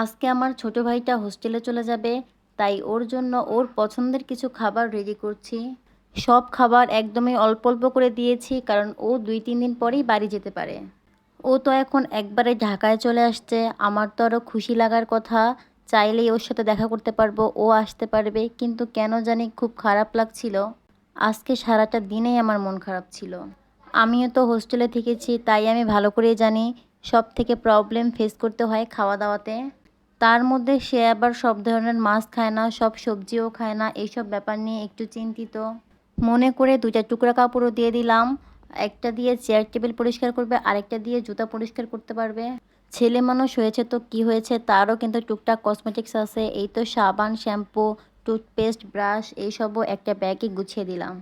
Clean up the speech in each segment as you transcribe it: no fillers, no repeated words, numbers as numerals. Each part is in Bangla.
আজকে আমার ছোট ভাইটা হোস্টেলে চলে যাবে, তাই ওর জন্য ওর পছন্দের কিছু খাবার রেডি করছি। সব খাবার একদমই অল্প অল্প করে দিয়েছি, কারণ ও 2-3 দিন পরেই বাড়ি যেতে পারে। ও তো এখন একবারে ঢাকায় চলে আসছে, আমার তো আরও খুশি লাগার কথা। চাইলেই ওর সাথে দেখা করতে পারবো, ও আসতে পারবে, কিন্তু কেন জানি খুব খারাপ লাগছিল। আজকে সারাটা দিনেই আমার মন খারাপ ছিল। আমিও তো হোস্টেলে থেকেছি, তাই আমি ভালো করেই জানি সব থেকে প্রবলেম ফেস করতে হয় খাওয়া দাওয়াতে। তার মধ্যে সে আবার সব ধরনের মাছ খায় না, সব সবজিও খায় না, এইসব ব্যাপার নিয়ে একটু চিন্তিত। মনে করে 2টা টুকরা কাপড়ও দিয়ে দিলাম। একটা দিয়ে চেয়ার টেবিল পরিষ্কার করবে, আরেকটা দিয়ে জুতা পরিষ্কার করতে পারবে। ছেলে মানুষ হয়েছে তো কি হয়েছে, তারও কিন্তু টুকটাক কসমেটিক্স আছে, এই তো সাবান, শ্যাম্পু, টুথপেস্ট, ব্রাশ এইসবও একটা ব্যাগে গুছিয়ে দিলাম।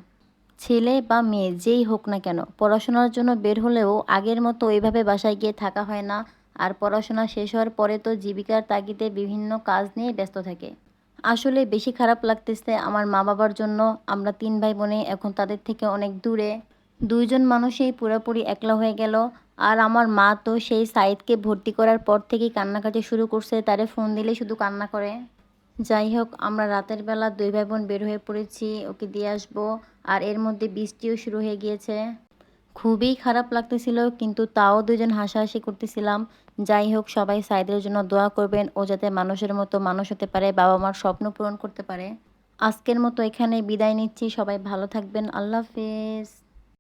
ছেলে বা মেয়ে যেই হোক না কেন, পড়াশোনার জন্য বের হলেও আগের মতো ওইভাবে বাসায় গিয়ে থাকা হয় না। আর পড়াশোনা শেষ হওয়ার পরে তো জীবিকার তাগিদে বিভিন্ন কাজ নিয়ে ব্যস্ত থাকে। আসলে বেশি খারাপ লাগতেছে আমার মা বাবার জন্য। আমরা 3 ভাই বোনে এখন তাদের থেকে অনেক দূরে। 2জন মানুষই পুরোপুরি একলা হয়ে গেল। আর আমার মা তো সেই সাইদকে ভর্তি করার পর থেকেই কান্নাকাটি শুরু করছে, তারে ফোন দিলেই শুধু কান্না করে। যাই হোক, আমরা রাতের বেলা 2 ভাই বোন বের হয়ে পড়েছি ওকে দিয়ে আসবো। আর এর মধ্যে বৃষ্টিও শুরু হয়ে গিয়েছে। খুবই খারাপ লাগতেছিল, কিন্তু তাও 2জন হাসাহাসি করতেছিলাম। যাই হোক, সবাই সাইদের জন্য দোয়া করবেন, ও যাতে মানুষের মতো মানুষ হতে পারে, বাবা মার স্বপ্ন পূরণ করতে পারে। আজকের মতো এখানে বিদায় নিচ্ছি, সবাই ভালো থাকবেন, আল্লাহ হাফেজ।